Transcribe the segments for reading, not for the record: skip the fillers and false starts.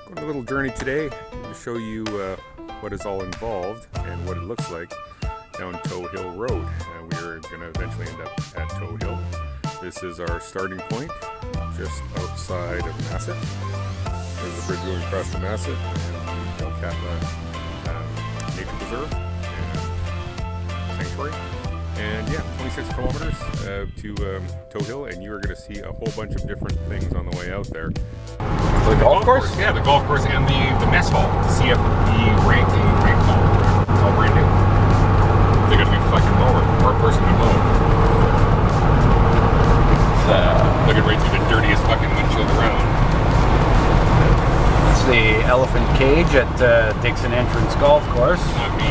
Going on a little journey today to show you what is all involved and what it looks like down Toe Hill Road. We are going to eventually end up at Toe Hill. This is our starting point, just outside of Masset. There's a bridge going across the Masset and the Agate Nature Preserve and Sanctuary. And yeah, 26 kilometers to Toe Hill, and you are going to see a whole bunch of different things on the way out there. The golf course? Yeah, the golf course and the mess hall. CFP rank hall. It's all brand new. They're going to be fucking lower, or a person to mow. Looking right through the dirtiest fucking windshield around. It's the elephant cage at Dixon Entrance Golf Course. Not me.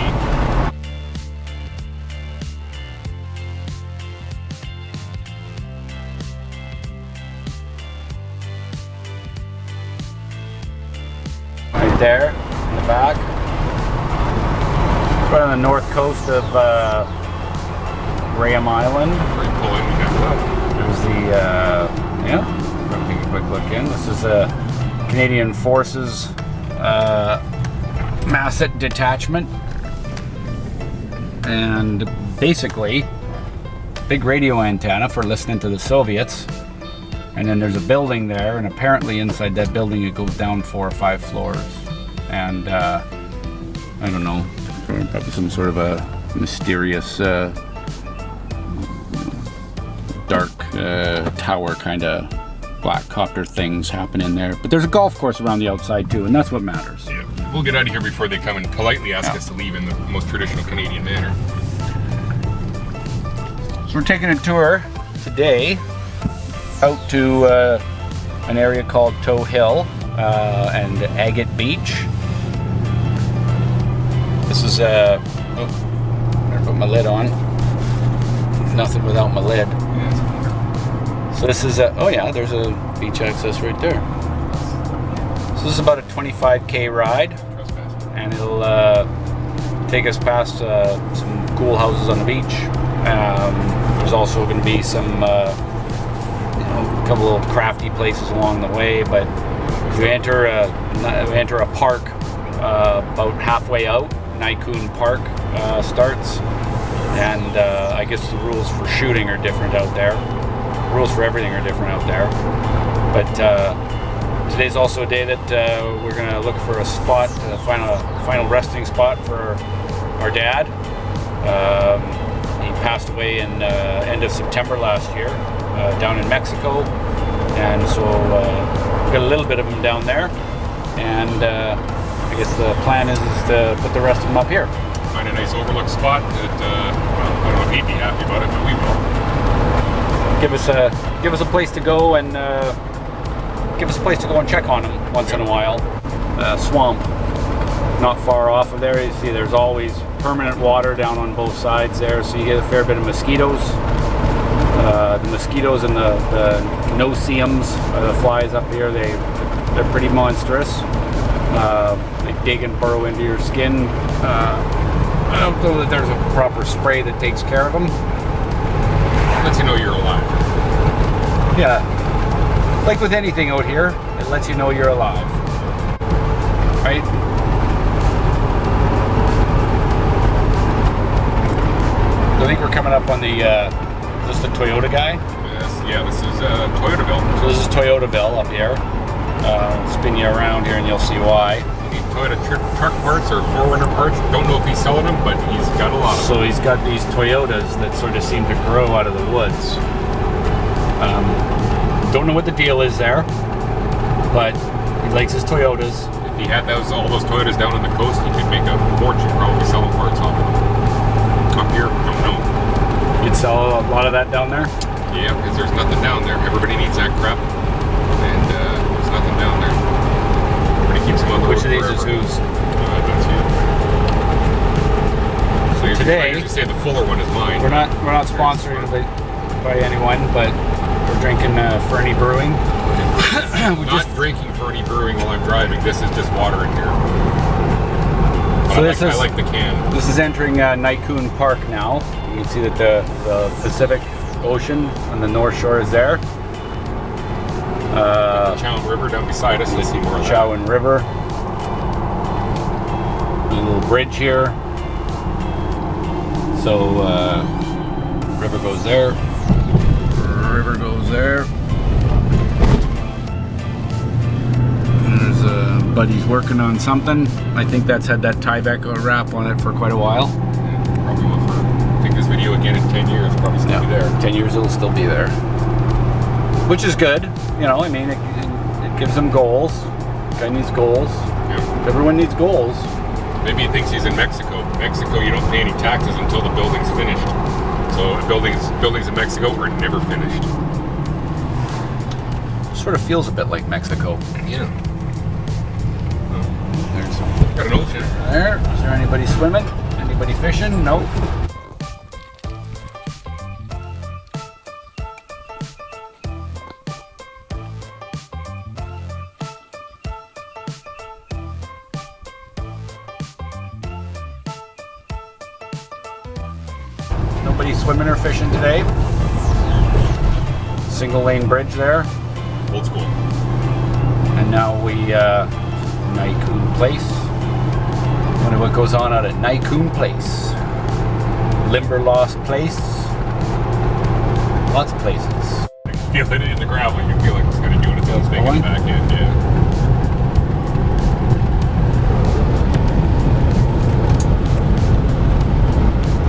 Right there in the back. It's right on the north coast of Graham Island. Where you pull in, we got that. There's the, we'll take a quick look in. This is a Canadian Forces Masset detachment. And basically, big radio antenna for listening to the Soviets. And then there's a building there, and apparently inside that building it goes down 4 or 5 floors. And I don't know, probably some sort of a mysterious dark tower kind of black copter things happening there. But there's a golf course around the outside too, and that's what matters. Yeah, we'll get out of here before they come and politely ask us to leave in the most traditional Canadian manner. So we're taking a tour today out to an area called Toe Hill and Agate Beach. This is better put my lid on. Nothing without my lid. So this is there's a beach access right there. So this is about a 25k ride, and it'll take us past some cool houses on the beach. There's also going to be some a couple of crafty places along the way, but as we enter a park about halfway out, Nikoon Park starts, and I guess the rules for shooting are different out there. Rules for everything are different out there. But today's also a day that we're going to look for a spot, find a final resting spot for our dad. He passed away in end of September last year. Down in Mexico, and so we've got a little bit of them down there, and I guess the plan is to put the rest of them up here. Find a nice overlook spot that, I don't know if he'd be happy about it, but we will. Give us a place to go and check on them once in a while. Swamp, not far off of there. You see, there's always permanent water down on both sides there, so you get a fair bit of mosquitoes. The mosquitoes and the no-see-ums, the flies up here, they're pretty monstrous. They dig and burrow into your skin. I don't know that there's a proper spray that takes care of them. Lets you know you're alive. Yeah, like with anything out here, it lets you know you're alive, right? I think we're coming up on the is this the Toyota guy? Yes, yeah, this is Toyotaville. So this is Toyotaville up here. Spin you around here and you'll see why. You need Toyota truck parts or 4Runner parts. Don't know if he's selling them, but he's got a lot of them. So he's got these Toyotas that sort of seem to grow out of the woods. Don't know what the deal is there, but he likes his Toyotas. If he had all those Toyotas down on the coast, he could make a fortune probably selling parts off of them. Up here, don't know. You'd sell a lot of that down there? Yeah, because there's nothing down there. Everybody needs that crap, and there's nothing down there. Everybody keeps them on the road. Which of these is whose? That's you. So today, you say the fuller one is mine. We're not sponsored by anyone, but we're drinking Fernie Brewing. Not drinking Fernie Brewing while I'm driving. This is just water in here. So I like the can. This is entering Nikoon Park now. You can see that the Pacific Ocean on the north shore is there. The Chowan River down beside us. Let's see more of that. Chowan River. A little bridge here. So, river goes there. River goes there. And there's buddy's working on something. I think that's had that Tyvek wrap on it for quite a while. Yeah, probably will for take this video again in 10 years. Probably still be there. 10 years it'll still be there. Which is good. You know, I mean, it gives them goals. Guy needs goals. Yeah. Everyone needs goals. Maybe he thinks he's in Mexico. Mexico, you don't pay any taxes until the building's finished. So buildings in Mexico are never finished. Sort of feels a bit like Mexico. Yeah. There's Got an ocean. there. Is there anybody swimming? Anybody fishing? Nope. Nobody swimming or fishing today. Single lane bridge there. Old school. And now we, Nykoon Place. Wonder what goes on out at Nykoon Place. Limberlost Place. Lots of places. You feel it in the gravel. You feel like it's kind of doing its own thing in the back end. Yeah.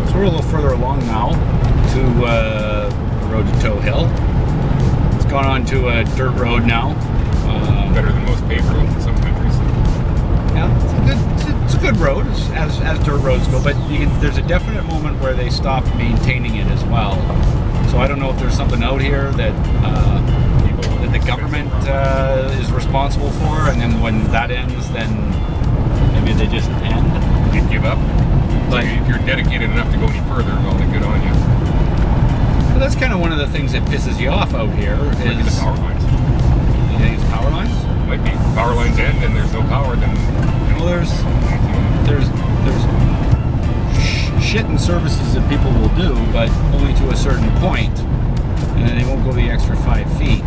So we're a little further along now to the road to Tow Hill. It's gone on to a dirt road now. Better than most paved roads in some countries. Yeah, it's a good road as dirt roads go, but there's a definite moment where they stop maintaining it as well. So I don't know if there's something out here that the government is responsible for, and then when that ends, then maybe they just end. You give up. But if you're dedicated enough to go any further, well, then good on you. But that's kind of one of the things that pisses you off out here. Might be the power lines. You think it's power lines? Might be. Power lines end and there's no power, then... Well, there's shit and services that people will do, but only to a certain point, and then they won't go the extra 5 feet.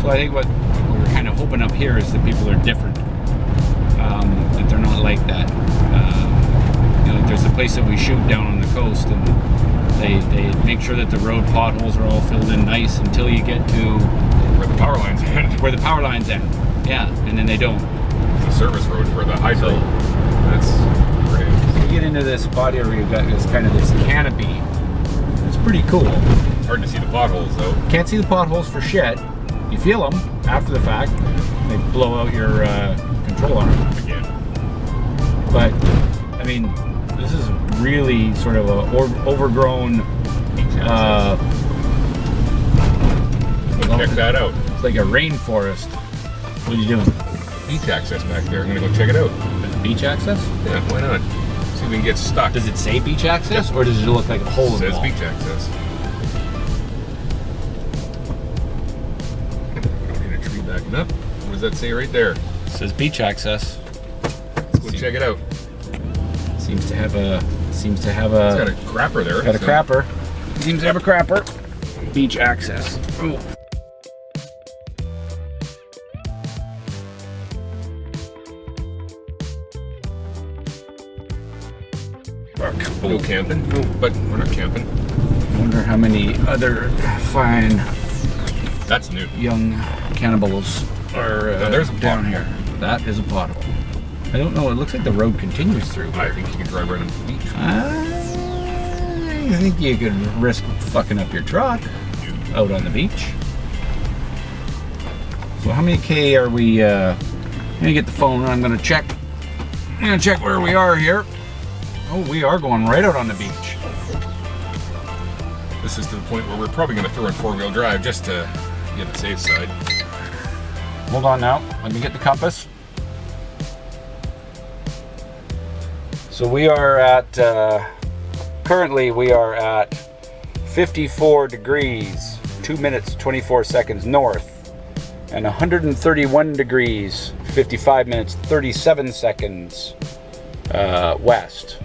So I think what we're kind of hoping up here is that people are different, that they're not like that. You know, there's a place that we shoot down on the coast, and they make sure that the road potholes are all filled in nice until you get to where the power lines end. Where the power lines end, yeah, and then they don't. The service road for the hydro. That's great. You get into this spot here where you've got this kind of this canopy. It's pretty cool. Hard to see the potholes though. Can't see the potholes for shit. You feel them after the fact. They blow out your control arm. Again. But, I mean, this is really sort of a overgrown... check that out. It's like a rainforest. What are you doing? Beach access back there. I'm gonna go check it out. Beach access? Yeah, why not? See if we can get stuck. Does it say beach access, or does it look like a hole in the wall? It says beach access. We don't need a tree backing up. What does that say right there? It says beach access. Let's go check it out. Seems to have a. It's got a crapper there. Got a crapper. Seems to have a crapper. Beach access. Ooh. No camping, but we're not camping. I wonder how many other fine That's new. young cannibals are there's a down pothole. here. That is a pothole. I don't know. It looks like the road continues through. I think you can drive right on the beach. I think you could risk fucking up your truck out on the beach. So how many K are we? Let me get the phone. I'm gonna check. I'm gonna check where we are here. Oh, we are going right out on the beach. This is to the point where we're probably going to throw in four-wheel drive just to get the safe side. Hold on now. Let me get the compass. So we are at, currently we are at 54 degrees, 2 minutes, 24 seconds north, and 131 degrees, 55 minutes, 37 seconds west.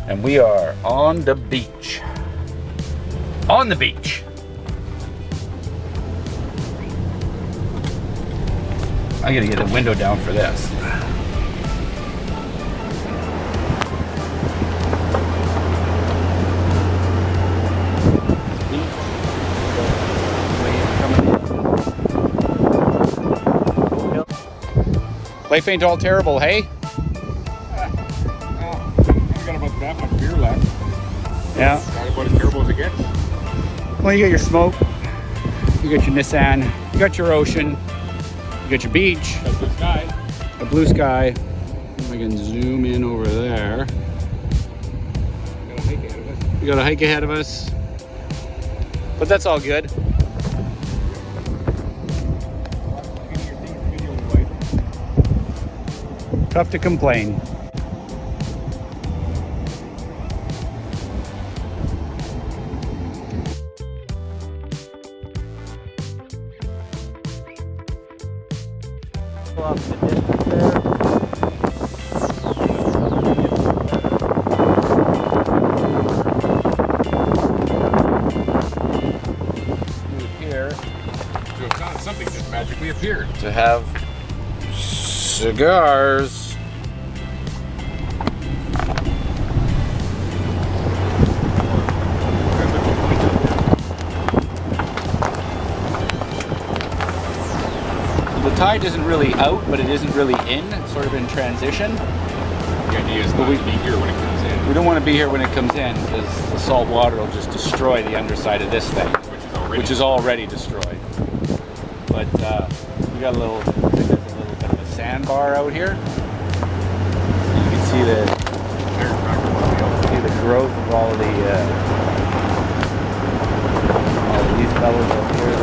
And we are on the beach. On the beach. I gotta get a window down for this. Life ain't all terrible, hey? Well, we got about that much beer left. Yeah. Not about as terrible as it gets. Well, you got your smoke, you got your Nissan, you got your ocean, you got your beach, That's the sky. a blue sky. I can zoom in over there. Got a hike ahead of us. We got a hike ahead of us, but that's all good. Tough to complain. Off the distance there. Here So it's not something just magically appeared. to have cigars. The tide isn't really out, but it isn't really in. It's sort of in transition. The idea is not to be here when it comes in, We don't want to be here when it comes in because the salt water will just destroy the underside of this thing, which is already destroyed. But we got a little, I think there's a little bit of a sandbar out here. You can see the growth of all these fellows out here.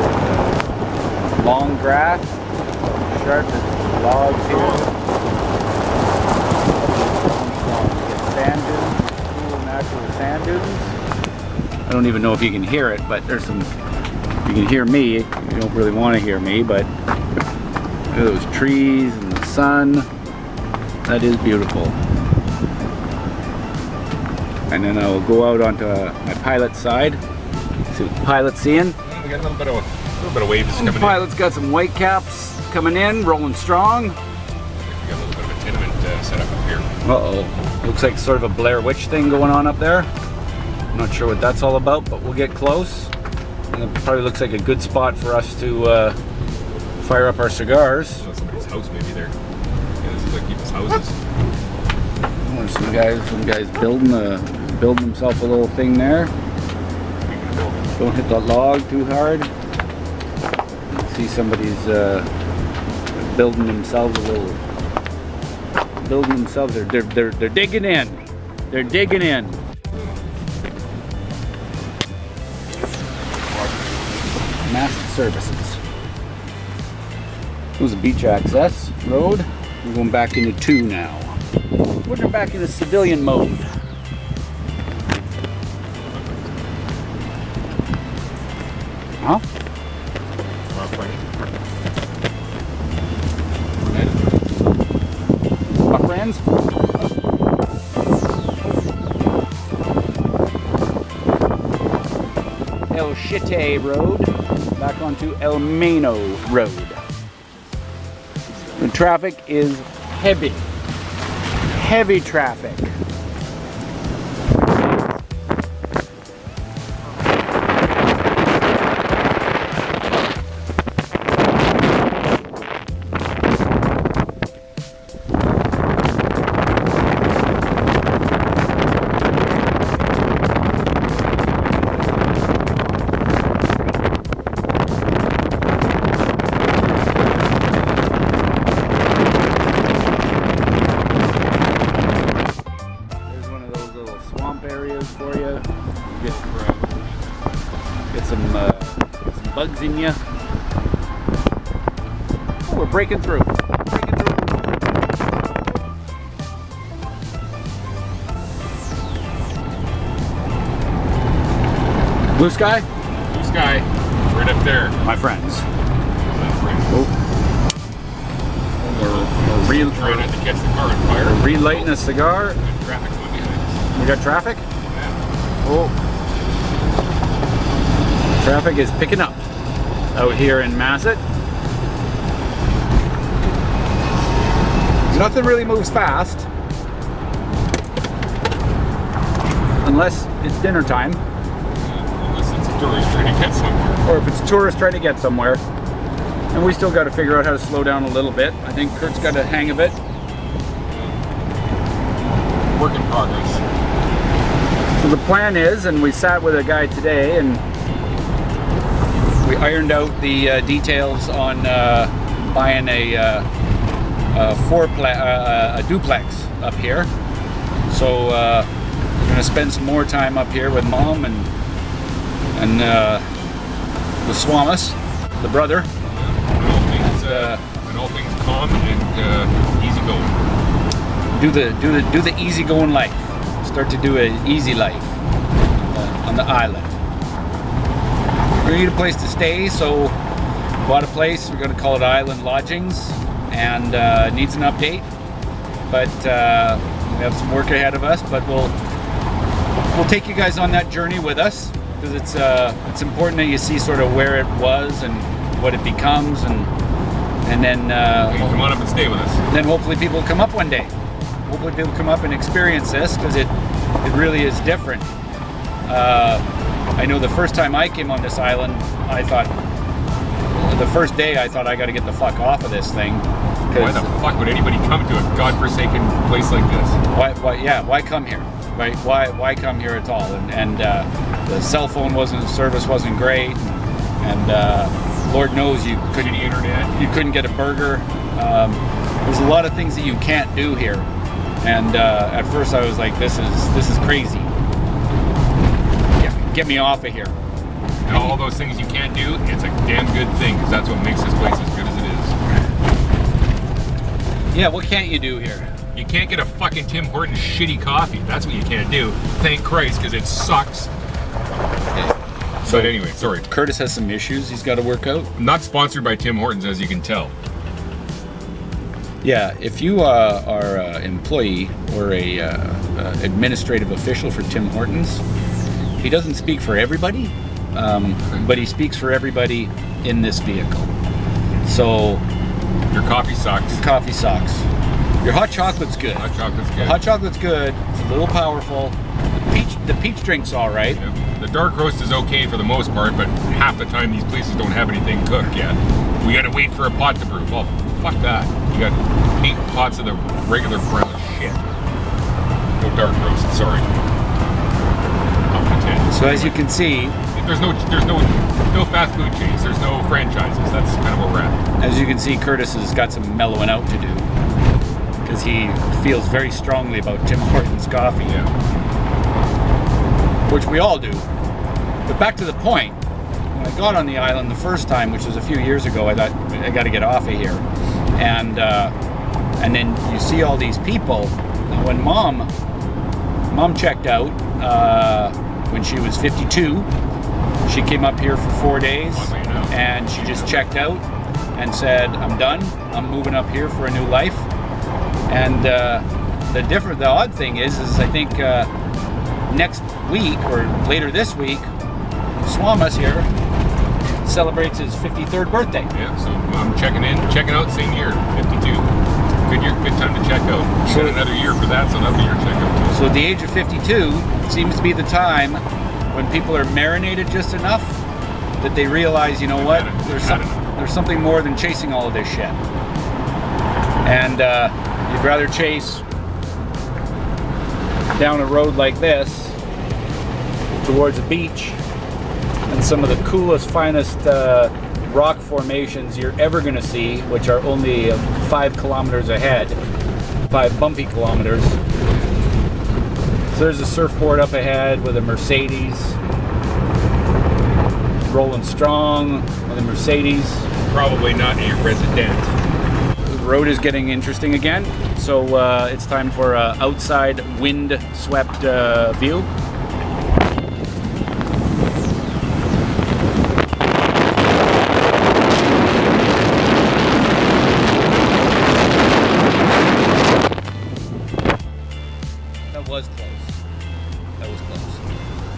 There's long grass, sharp logs here. Sand dunes, cool natural sand dunes. I don't even know if you can hear it, but there's some. You can hear me. You don't really want to hear me, but look at those trees and the sun. That is beautiful. And then I'll go out onto my pilot side. See what the pilot's seeing. We got a little bit of waves coming The pilot's got some white caps coming in, rolling strong. in. We got a little bit of a tenement set up here. Uh-oh. Looks like sort of a Blair Witch thing going on up there. I'm not sure what that's all about, but we'll get close. And it probably looks like a good spot for us to fire up our cigars. Somebody's house maybe there. Yeah, this is like people's houses. There's some guys building themselves a little thing there. Don't hit the log too hard. You can see somebody's building themselves They're digging in. They're digging in. Masset services. It was a beach access road. We're going back into 2 now. We're back into civilian mode. Huh? My friends? El Chite Road, back onto El Mano Road. The traffic is heavy. Heavy traffic. Get some bugs in you. Oh, we're breaking through. Blue sky? Blue sky, right up there. My friends. Oh. We're Trying not to catch the car on fire. relighting a cigar. Good traffic going behind us. We got traffic? Yeah. Oh. Traffic is picking up out here in Masset. Nothing really moves fast. Unless it's dinner time. Unless it's a tourist trying to get somewhere. Or if it's a tourist trying to get somewhere. And we still got to figure out how to slow down a little bit. I think Kurt's got a hang of it. Work in progress. So the plan is, and we sat with a guy today and we ironed out the details on buying a duplex up here. So we're gonna spend some more time up here with Mom and with Swamis, the brother. And all things calm and easy going. Do the easy going life. Start to do an easy life on the island. We need a place to stay, so bought a place. We're going to call it Island Lodgings, and needs an update. But we have some work ahead of us. But we'll take you guys on that journey with us, because it's important that you see sort of where it was and what it becomes, and then You can come on up and stay with us. then hopefully people will come up one day. Hopefully people come up and experience this, because it really is different. I know the first time I came on this island, I thought, the first day I thought I got to get the fuck off of this thing. Why the fuck would anybody come to a godforsaken place like this? Why come here? Right? Why come here at all? And the cell phone service wasn't great, and Lord knows you couldn't get a burger. There's a lot of things that you can't do here, and at first I was like, this is crazy. Get me off of here. And all those things you can't do, it's a damn good thing, because that's what makes this place as good as it is. Yeah, what can't you do here? You can't get a fucking Tim Hortons shitty coffee. That's what you can't do. Thank Christ, because it sucks. But anyway, sorry. Curtis has some issues he's got to work out. I'm not sponsored by Tim Hortons, as you can tell. Yeah, if you are an employee or a administrative official for Tim Hortons, he doesn't speak for everybody, but he speaks for everybody in this vehicle. So Your coffee sucks. coffee sucks. Your hot chocolate's good. Hot chocolate's good. Hot chocolate's good. It's a little powerful. The peach drink's all right. Yeah. The dark roast is okay for the most part, but half the time these places don't have anything cooked yet. We gotta wait for a pot to brew. Well, fuck that. You got 8 pots of the regular brown shit. No dark roast, sorry. I'll pretend. So as you can see, There's no fast food chains. There's no franchises. That's kind of where we're at. As you can see, Curtis has got some mellowing out to do, because he feels very strongly about Tim Hortons coffee, Yeah. which we all do. But back to the point, when I got on the island the first time, which was a few years ago, I thought, I got to get off of here. And then you see all these people. And when Mom checked out when she was 52, she came up here for 4 days, and she just checked out and said, I'm done. I'm moving up here for a new life. And the odd thing is I think next week or later this week, Swamis here celebrates his 53rd birthday. Yeah, so I'm checking out, same year, 52. Good time to check out. You got another year for that, so another year check out. So at the age of 52 seems to be the time when people are marinated just enough that they realize, you know what, there's something more than chasing all of this shit. And you'd rather chase down a road like this towards a beach and some of the coolest, finest rock formations you're ever going to see, which are only 5 kilometers ahead, 5 bumpy kilometers. So there's a surfboard up ahead with a Mercedes, rolling strong with a Mercedes. Probably not a resident. The road is getting interesting again, so it's time for an outside wind-swept view. That was close.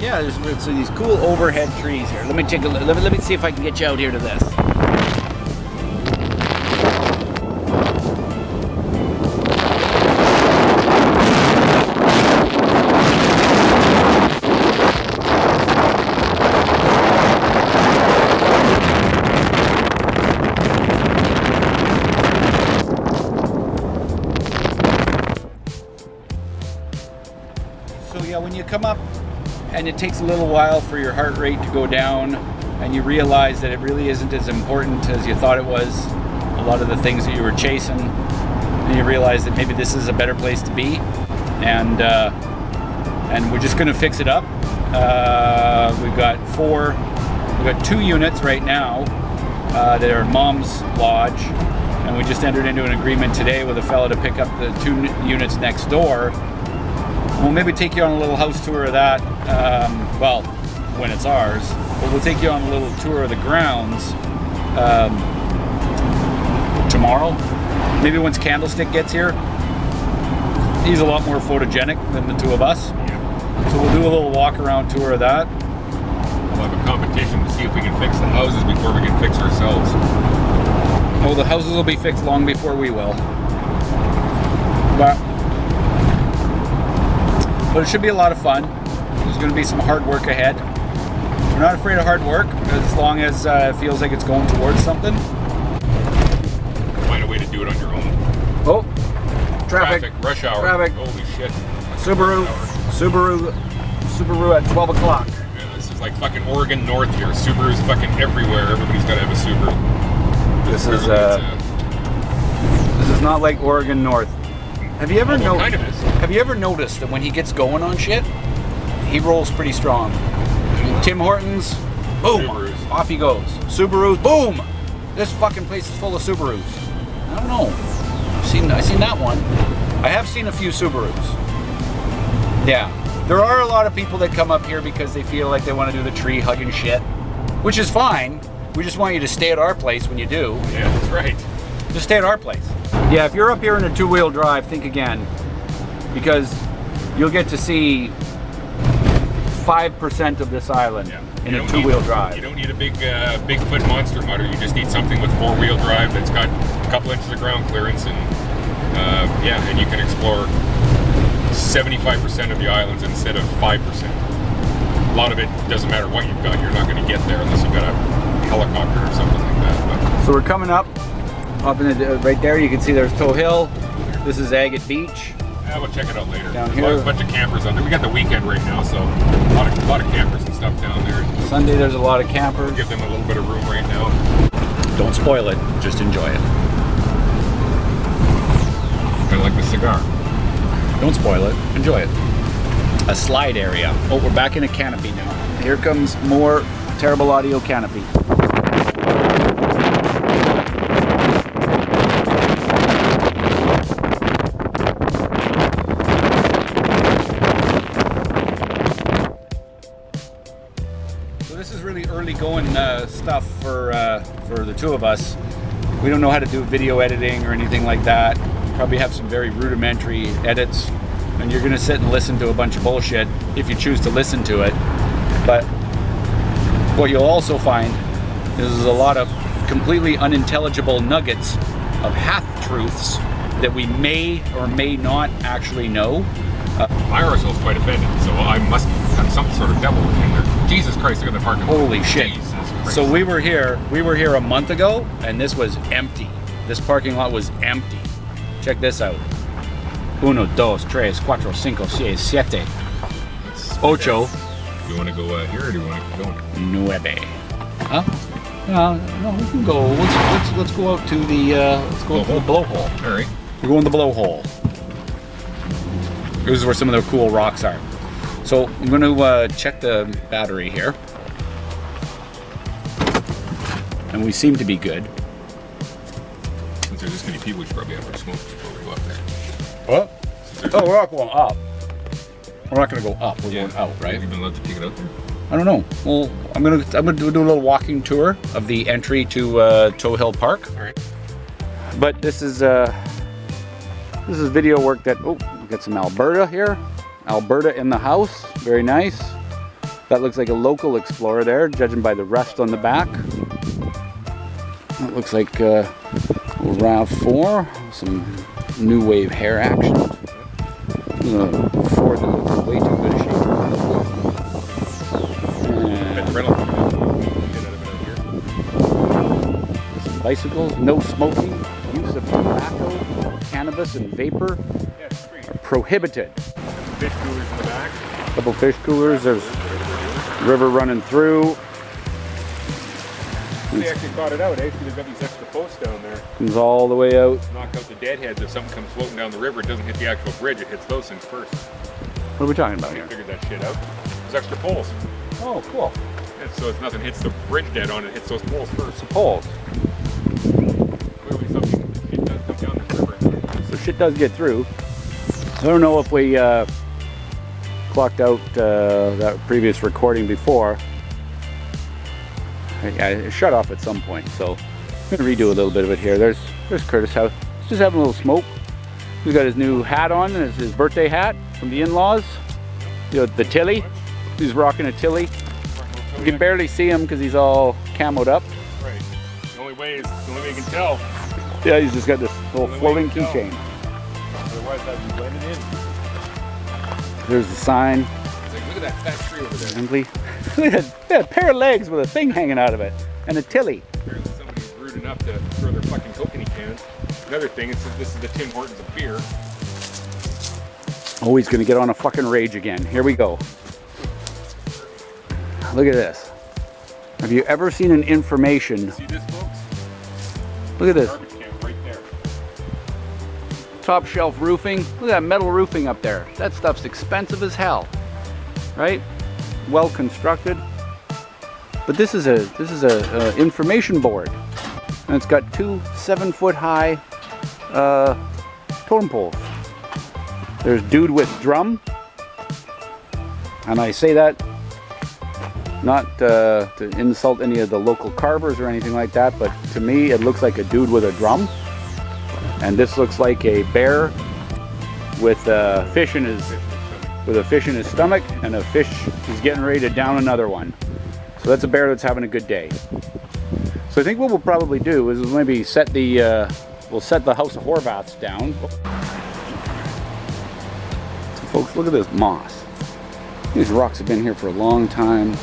Yeah, there's these cool overhead trees here. Let me take a look. Let me see if I can get you out here to this. when you come up and it takes a little while for your heart rate to go down and you realize that it really isn't as important as you thought it was, a lot of the things that you were chasing, and you realize that maybe this is a better place to be, and we're just going to fix it up. We've got 2 units right now that are Mom's Lodge, and we just entered into an agreement today with a fella to pick up the 2 units next door. We'll maybe take you on a little house tour of that, well, when it's ours, but we'll take you on a little tour of the grounds tomorrow. Maybe once Candlestick gets here. He's a lot more photogenic than the 2 of us. So we'll do a little walk around tour of that. We'll have a competition to see if we can fix the houses before we can fix ourselves. Oh, the houses will be fixed long before we will. But it should be a lot of fun. There's going to be some hard work ahead. We're not afraid of hard work, as long as it feels like it's going towards something. Find a way to do it on your own. Oh, traffic. Rush hour. Traffic. Holy shit. Subaru at 12 o'clock. Yeah, this is like fucking Oregon North here. Subaru's fucking everywhere. Everybody's got to have a Subaru. This is not like Oregon North. Have you ever kind of is. Have you ever noticed that when he gets going on shit, he rolls pretty strong? Tim Hortons, boom, Subarus. Off he goes. Subarus, boom. This fucking place is full of Subarus. I don't know. I've seen that one. I have seen a few Subarus. Yeah, there are a lot of people that come up here because they feel like they want to do the tree hugging shit, which is fine. We just want you to stay at our place when you do. Yeah, that's right. Just stay at our place. Yeah, if you're up here in a 2-wheel drive, think again, because you'll get to see 5% of this island in a 2-wheel drive. You don't need a big Bigfoot monster mutter. You just need something with 4-wheel drive that's got a couple inches of ground clearance, and and you can explore 75% of the islands instead of 5%. A lot of it doesn't matter what you've got. You're not going to get there unless you've got a helicopter or something like that. But. So we're coming up in the, right there. You can see there's Tow Hill. This is Agate Beach. Yeah, we'll check it out later. Down There's here. a bunch of campers out there. We got the weekend right now, so a lot of campers and stuff down there. Sunday there's a lot of campers. Give them a little bit of room right now. Don't spoil it. Just enjoy it. Kind of like the cigar. Don't spoil it. Enjoy it. A slide area. Oh, we're back in a canopy now. Here comes more terrible audio canopy. So this is really early going stuff for the 2 of us. We don't know how to do video editing or anything like that. Probably have some very rudimentary edits, and you're gonna sit and listen to a bunch of bullshit if you choose to listen to it. But what you'll also find is a lot of completely unintelligible nuggets of half-truths that we may or may not actually know. My arsehole's quite offended, so I must have some sort of devil in there. Jesus Christ, look at the parking lot. Holy shit. Jesus Christ. So we were here a month ago, and this was empty. This parking lot was empty. Check this out. 1, 2, 3, 4, 5, 6, 7, 8. Do you want to go here or do you want to go? 9. Huh? No, we can go. Let's go out to the blowhole. All right. We're going to the blowhole. This is where some of the cool rocks are. So I'm going to check the battery here, and we seem to be good. Since there's this many people, we should probably have our smoke before we go up there. What? Oh, we're not going up. We're not going to go up. We're going out, right? Have you been allowed to take it out there? I don't know. Well, I'm gonna do a little walking tour of the entry to Tow Hill Park. All right. But this is video work that. Oh, we got some Alberta here. Alberta in the house. Very nice. That looks like a local explorer there, judging by the rest on the back. That looks like RAV4. Some new wave hair action. Ford that looks in way too good a shape. Some bicycles, no smoking, use of tobacco, cannabis, and vapor are prohibited. Fish coolers in the back. Couple fish coolers. There's river running through. They actually thought it out, eh? They've got these extra posts down there. Comes all the way out. Knock out the deadheads. If something comes floating down the river, it doesn't hit the actual bridge, it hits those things first. What are we talking about They here? figured that shit out. There's extra poles. Oh, cool. And so if nothing hits the bridge dead on, it hits those poles first. The poles. Clearly something shit does come down the river. So shit does get through. I don't know if we clocked out that previous recording before. I shut off at some point, so I'm gonna redo a little bit of it here. There's Curtis House. He's just having a little smoke. He's got his new hat on, it's his birthday hat from the in-laws. You know, the Tilly. He's rocking a Tilly. You can barely see him because he's all camoed up. Right. The only way you can tell. Yeah, he's just got this little floating keychain. Otherwise, that'd be blended in. There's the sign. It's like, look at that fat tree over there. Simply. Look at that pair of legs with a thing hanging out of it. And a Tilly. Apparently somebody's rude enough to throw their fucking Coke cans. Another thing, it says this is the Tim Hortons of beer. Oh, he's gonna get on a fucking rage again. Here we go. Look at this. Have you ever seen an information? See this, folks? Look at this. Garbage can right there. Top shelf roofing. Look at that metal roofing up there. That stuff's expensive as hell. Right? Well constructed. But this is a information board. And it's got two 7-foot high totem poles. There's dude with drum. And I say that not to insult any of the local carvers or anything like that, but to me it looks like a dude with a drum. And this looks like a bear with a fish in his stomach, and a fish is getting ready to down another one. So that's a bear that's having a good day. So I think what we'll probably do is maybe set the we'll set the House of Horvaths down. So folks, look at this moss. These rocks have been here for a long time.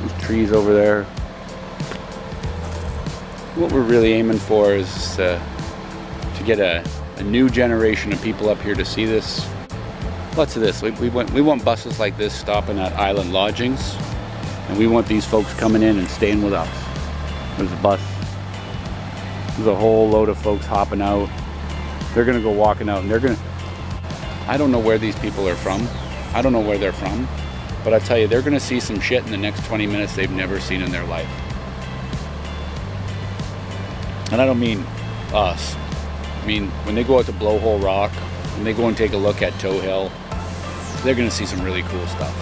There's trees over there. What we're really aiming for is to get a new generation of people up here to see this. Lots of this. We want buses like this stopping at island lodgings, and we want these folks coming in and staying with us. There's a bus. There's a whole load of folks hopping out. They're gonna go walking out, and they're gonna. I don't know where these people are from. I don't know where they're from, but I tell you, they're gonna see some shit in the next 20 minutes they've never seen in their life. And I don't mean us. I mean, when they go out to Blowhole Rock, when they go and take a look at Toe Hill, they're gonna see some really cool stuff.